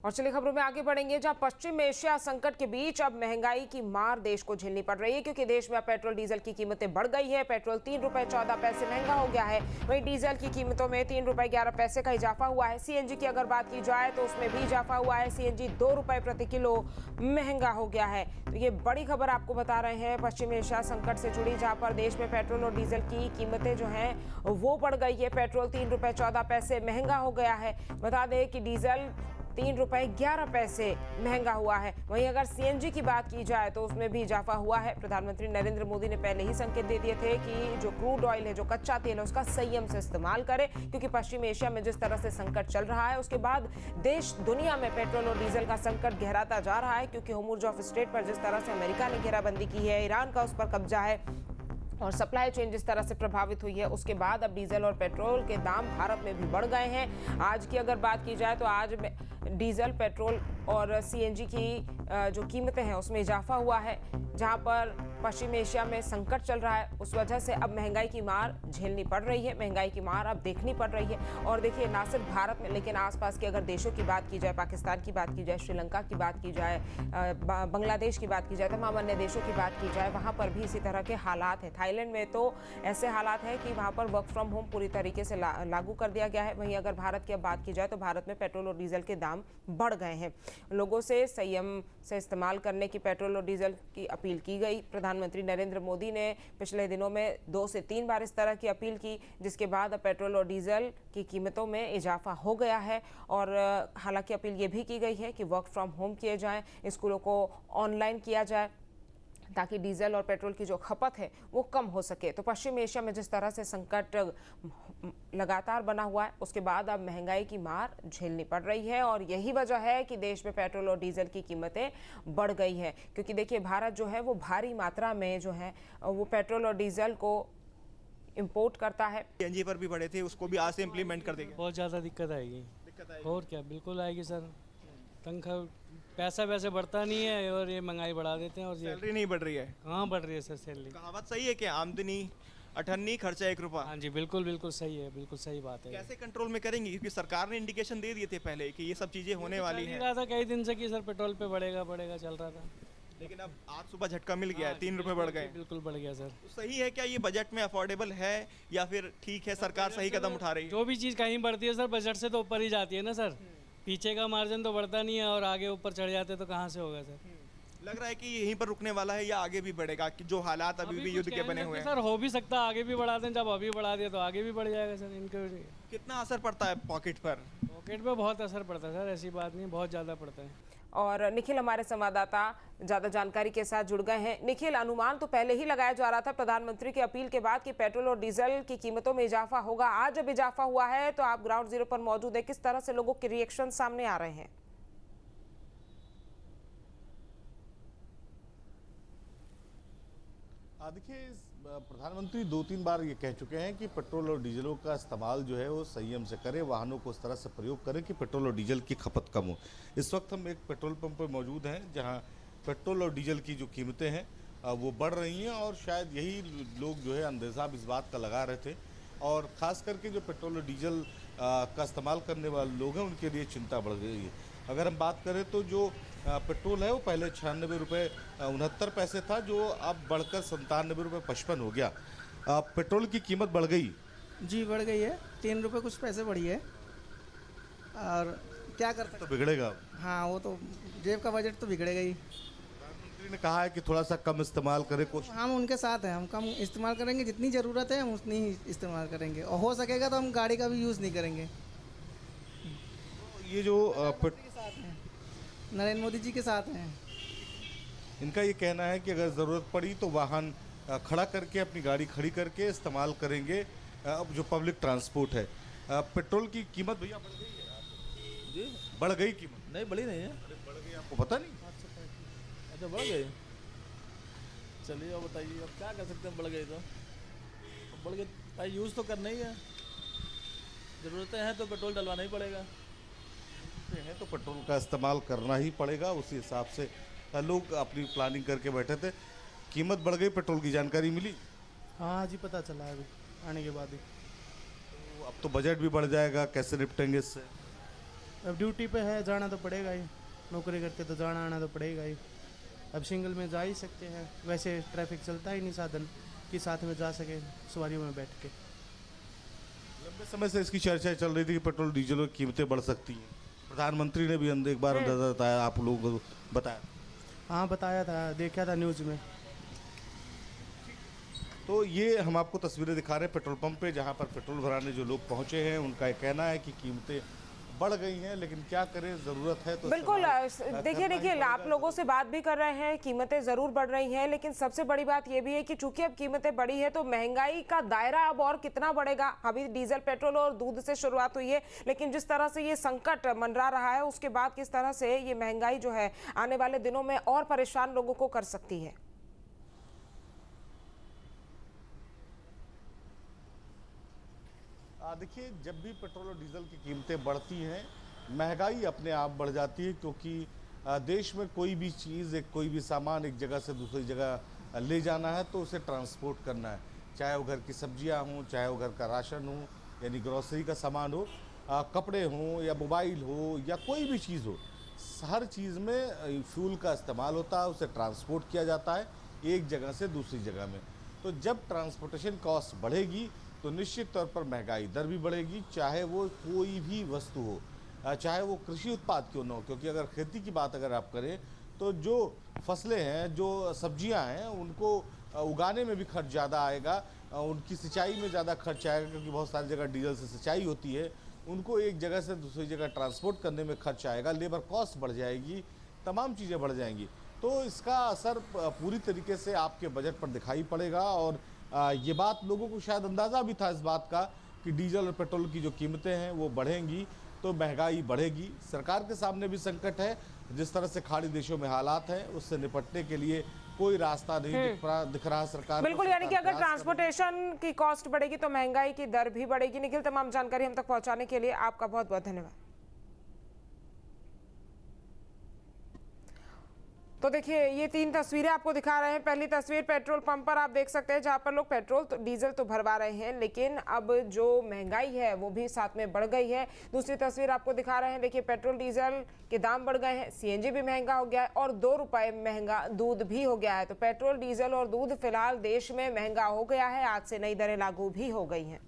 और चलिए खबरों में आगे बढ़ेंगे, जहां पश्चिम एशिया संकट के बीच अब महंगाई की मार देश को झेलनी पड़ रही है, क्योंकि देश में अब पेट्रोल डीजल की कीमतें बढ़ गई है। पेट्रोल 3 रुपए 14 पैसे महंगा हो गया है। वहीं डीजल की कीमतों में 3 रुपए 11 पैसे का इजाफा हुआ है। सीएनजी की अगर बात की जाए तो उसमें भी इजाफा हुआ है। सीएनजी 2 रुपए प्रति किलो महंगा हो गया है। तो ये बड़ी खबर आपको बता रहे हैं पश्चिम एशिया संकट से जुड़ी, जहाँ पर देश में पेट्रोल और डीजल की कीमतें जो हैं वो बढ़ गई है। पेट्रोल 3 रुपए 14 पैसे महंगा हो गया है। बता दें कि डीजल 3 रुपए 11 पैसे महंगा हुआ है। वहीं अगर सीएनजी की बात की जाए तो उसमें भी इजाफा हुआ है। प्रधानमंत्री नरेंद्र मोदी ने पहले ही संकेत दे दिए थे कि जो क्रूड ऑयल है, जो कच्चा तेल है, उसका संयम से इस्तेमाल करें, क्योंकि पश्चिम एशिया में जिस तरह से संकट चल रहा है उसके बाद देश दुनिया में पेट्रोल और डीजल का संकट गहराता जा रहा है, क्योंकि होर्मुज़ ऑफ स्ट्रेट पर जिस तरह से अमेरिका ने घेराबंदी की है, ईरान का उस पर कब्जा है और सप्लाई चेन जिस तरह से प्रभावित हुई है, उसके बाद अब डीजल और पेट्रोल के दाम भारत में भी बढ़ गए हैं। आज की अगर बात की जाए तो आज डीजल, पेट्रोल और सीएनजी की जो कीमतें हैं उसमें इजाफा हुआ है। जहां पर पश्चिम एशिया में संकट चल रहा है, उस वजह से अब महंगाई की मार झेलनी पड़ रही है, महंगाई की मार अब देखनी पड़ रही है। और देखिए, ना सिर्फ भारत में लेकिन आसपास के अगर देशों की बात की जाए, पाकिस्तान की बात की जाए, श्रीलंका की बात की जाए, बांग्लादेश की बात की जाए, तमाम अन्य देशों की बात की जाए, वहाँ पर भी इसी तरह के हालात हैं। थाईलैंड में तो ऐसे हालात हैं कि वहाँ पर वर्क फ्रॉम होम पूरी तरीके से लागू कर दिया गया है। वहीं अगर भारत की अब बात की जाए तो भारत में पेट्रोल और डीजल के दाम बढ़ गए हैं। लोगों से संयम से इस्तेमाल करने की पेट्रोल और डीजल की अपील की गई। प्रधानमंत्री नरेंद्र मोदी ने पिछले दिनों में 2 से 3 बार इस तरह की अपील की, जिसके बाद अब पेट्रोल और डीजल की कीमतों में इजाफा हो गया है। और हालांकि अपील ये भी की गई है कि वर्क फ्रॉम होम किए जाएं, स्कूलों को ऑनलाइन किया जाए, ताकि डीजल और पेट्रोल की जो खपत है वो कम हो सके। तो पश्चिम एशिया में जिस तरह से संकट लगातार बना हुआ है, उसके बाद अब महंगाई की मार झेलनी पड़ रही है। और यही वजह है कि देश में पेट्रोल और डीजल की कीमतें बढ़ गई है, क्योंकि देखिए, भारत जो है वो भारी मात्रा में जो है वो पेट्रोल और डीजल को इम्पोर्ट करता है। सीएनजी पर भी बढ़े थे, उसको भी आज से इम्प्लीमेंट कर देंगे। बहुत ज़्यादा दिक्कत आएगी। और क्या, बिल्कुल आएगी सर। तनख्वाह पैसा वैसे बढ़ता नहीं है और ये महंगाई बढ़ा देते हैं। और ये सैलरी नहीं बढ़ रही है। कहाँ बढ़ रही है सर सैलरी? कहावत सही है कि आमदनी 98 खर्चा 1 रुपया। हाँ जी, बिल्कुल बिल्कुल सही है, बिल्कुल सही बात है। कैसे कंट्रोल में करेंगे, क्योंकि सरकार ने इंडिकेशन दे दिए थे पहले कि ये सब चीजें होने वाली चल हैं। ही रहा था कई दिन से कि सर पेट्रोल पे बढ़ेगा बढ़ेगा, चल रहा था। लेकिन अब आज सुबह झटका मिल गया है, 3 रुपए बढ़ गए। बिल्कुल बढ़ गया सर। तो सही है क्या ये बजट में अफोर्डेबल है, या फिर ठीक है सरकार सही कदम उठा रही है? जो भी चीज़ कहीं बढ़ती है सर, बजट से तो ऊपर ही जाती है ना सर। पीछे का मार्जिन तो बढ़ता नहीं है और आगे ऊपर चढ़ जाते तो कहाँ से होगा सर? लग रहा है कि यहीं पर रुकने वाला है या आगे भी बढ़ेगा, कि जो हालात अभी भी युद्ध के बने हुए हैं? सर हो भी सकता है आगे भी बढ़ा दें, जब अभी बढ़ा दिया तो आगे भी बढ़ जाएगा सर। इनके कितना असर पड़ता है पॉकेट पर? पॉकेट पे बहुत असर पड़ता है सर, ऐसी बात नहीं, बहुत ज़्यादा पड़ता है। और निखिल हमारे संवाददाता ज्यादा जानकारी के साथ जुड़ गए हैं। निखिल, अनुमान तो पहले ही लगाया जा रहा था प्रधानमंत्री की अपील के बाद कि पेट्रोल और डीजल की कीमतों में इजाफा होगा। आज जब इजाफा हुआ है तो आप ग्राउंड जीरो पर मौजूद है, किस तरह से लोगों के रिएक्शन सामने आ रहे हैं? देखिए, प्रधानमंत्री 2-3 बार ये कह चुके हैं कि पेट्रोल और डीजलों का इस्तेमाल जो है वो संयम से करें, वाहनों को उस तरह से प्रयोग करें कि पेट्रोल और डीजल की खपत कम हो। इस वक्त हम एक पेट्रोल पंप पर मौजूद हैं जहां पेट्रोल और डीजल की जो कीमतें हैं वो बढ़ रही हैं, और शायद यही लोग जो है अंदेशा इस बात का लगा रहे थे। और ख़ास करके जो पेट्रोल और डीजल का इस्तेमाल करने वाले लोग हैं उनके लिए चिंता बढ़ गई है। अगर हम बात करें तो जो पेट्रोल है वो पहले 96 रुपये 69 पैसे था, जो अब बढ़कर 97 रुपये 55 हो गया। पेट्रोल की कीमत बढ़ गई? जी बढ़ गई है, 3 रुपये कुछ पैसे बढ़ी है। और क्या कर सकते? तो बिगड़ेगा। हाँ, वो तो जेब का बजट तो बिगड़ेगा ही। प्रधानमंत्री ने कहा है कि थोड़ा सा कम इस्तेमाल करें। कोशिश हम उनके साथ हैं, हम कम इस्तेमाल करेंगे, जितनी ज़रूरत है हम उतनी ही इस्तेमाल करेंगे, और हो सकेगा तो हम गाड़ी का भी यूज़ नहीं करेंगे। ये जो के साथ हैं, नरेंद्र मोदी जी के साथ हैं। इनका ये कहना है कि अगर ज़रूरत पड़ी तो वाहन खड़ा करके, अपनी गाड़ी खड़ी करके इस्तेमाल करेंगे। अब जो पब्लिक ट्रांसपोर्ट है, पेट्रोल की कीमत भैया बढ़ गई है? जी बढ़ गई कीमत? नहीं, बढ़ी नहीं है। अरे बढ़ गई, आपको पता नहीं? अच्छा, बढ़ गई। चलिए अब बताइए, अब क्या कर सकते हैं, बढ़ गई तो बढ़ गई भाई, यूज़ तो करना ही है। ज़रूरतें हैं तो पेट्रोल डलवाना ही पड़ेगा। है तो पेट्रोल का इस्तेमाल करना ही पड़ेगा। उसी हिसाब से लोग अपनी प्लानिंग करके बैठे थे। कीमत बढ़ गई, पेट्रोल की जानकारी मिली? हाँ जी, पता चला है अभी आने के बाद ही। तो अब तो बजट भी बढ़ जाएगा, कैसे निपटेंगे इससे? अब ड्यूटी पे है, जाना तो पड़ेगा ही, नौकरी करते तो जाना आना तो पड़ेगा ही। अब सिंगल में जा ही सकते हैं, वैसे ट्रैफिक चलता ही नहीं साधन कि साथ में जा सके सवारियों में बैठ के। लंबे समय से इसकी चर्चा चल रही थी कि पेट्रोल डीजल की कीमतें बढ़ सकती हैं। प्रधानमंत्री ने भी एक बार अंदाजा बताया, आप लोगों को बताया। हाँ बताया था, देखा था न्यूज़ में। तो ये हम आपको तस्वीरें दिखा रहे हैं पेट्रोल पंप पे, जहाँ पर पेट्रोल भराने जो लोग पहुंचे हैं उनका ये कहना है कि कीमतें बढ़ गई हैं, लेकिन क्या करें, ज़रूरत है तो बिल्कुल। इस्तेमाल देखिए करना ही आप पड़ेगा। लोगों से बात भी कर रहे हैं, कीमतें ज़रूर बढ़ रही हैं, लेकिन सबसे बड़ी बात ये भी है कि चूंकि अब कीमतें बढ़ी है तो महंगाई का दायरा अब और कितना बढ़ेगा। अभी डीजल, पेट्रोल और दूध से शुरुआत हुई है, लेकिन जिस तरह से ये संकट मंडरा रहा है उसके बाद किस तरह से ये महंगाई जो है आने वाले दिनों में और परेशान लोगों को कर सकती है। देखिए, जब भी पेट्रोल और डीजल की कीमतें बढ़ती हैं, महंगाई अपने आप बढ़ जाती है, क्योंकि देश में कोई भी चीज़, कोई भी सामान एक जगह से दूसरी जगह ले जाना है तो उसे ट्रांसपोर्ट करना है, चाहे वो घर की सब्जियां हों, चाहे वो घर का राशन हो, यानी ग्रोसरी का सामान हो, कपड़े हों या मोबाइल हो या कोई भी चीज़ हो, हर चीज़ में फ्यूल का इस्तेमाल होता है, उसे ट्रांसपोर्ट किया जाता है एक जगह से दूसरी जगह में। तो जब ट्रांसपोर्टेशन कॉस्ट बढ़ेगी तो निश्चित तौर पर महंगाई दर भी बढ़ेगी, चाहे वो कोई भी वस्तु हो, चाहे वो कृषि उत्पाद क्यों न हो, क्योंकि अगर खेती की बात अगर आप करें तो जो फसलें हैं, जो सब्जियां हैं, उनको उगाने में भी खर्च ज़्यादा आएगा, उनकी सिंचाई में ज़्यादा खर्च आएगा, क्योंकि बहुत सारी जगह डीजल से सिंचाई होती है, उनको एक जगह से दूसरी जगह ट्रांसपोर्ट करने में खर्च आएगा, लेबर कॉस्ट बढ़ जाएगी, तमाम चीज़ें बढ़ जाएंगी। तो इसका असर पूरी तरीके से आपके बजट पर दिखाई पड़ेगा। और ये बात लोगों को शायद अंदाज़ा भी था इस बात का कि डीजल और पेट्रोल की जो कीमतें हैं वो बढ़ेंगी तो महंगाई बढ़ेगी। सरकार के सामने भी संकट है, जिस तरह से खाड़ी देशों में हालात हैं उससे निपटने के लिए कोई रास्ता नहीं दिख रहा सरकार को। बिल्कुल, यानी कि अगर ट्रांसपोर्टेशन की कॉस्ट बढ़ेगी तो महंगाई की दर भी बढ़ेगी। निखिल, तमाम जानकारी हम तक पहुंचाने के लिए आपका बहुत बहुत धन्यवाद। तो देखिए, ये 3 तस्वीरें आपको दिखा रहे हैं। पहली तस्वीर पेट्रोल पंप पर आप देख सकते हैं, जहां पर लोग पेट्रोल तो डीजल तो भरवा रहे हैं, लेकिन अब जो महंगाई है वो भी साथ में बढ़ गई है। दूसरी तस्वीर आपको दिखा रहे हैं, देखिए पेट्रोल डीजल के दाम बढ़ गए हैं, सीएनजी भी महंगा हो गया है और 2 रुपए महंगा दूध भी हो गया है। तो पेट्रोल, डीजल और दूध फिलहाल देश में महंगा हो गया है। आज से नई दरें लागू भी हो गई हैं।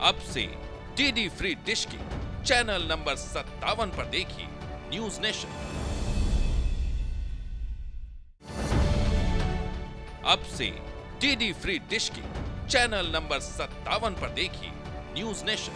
अब से डीडी फ्री डिश की चैनल नंबर 57 पर देखिए न्यूज नेशन। अब से डीडी फ्री डिश की चैनल नंबर 57 पर देखिए न्यूज नेशन।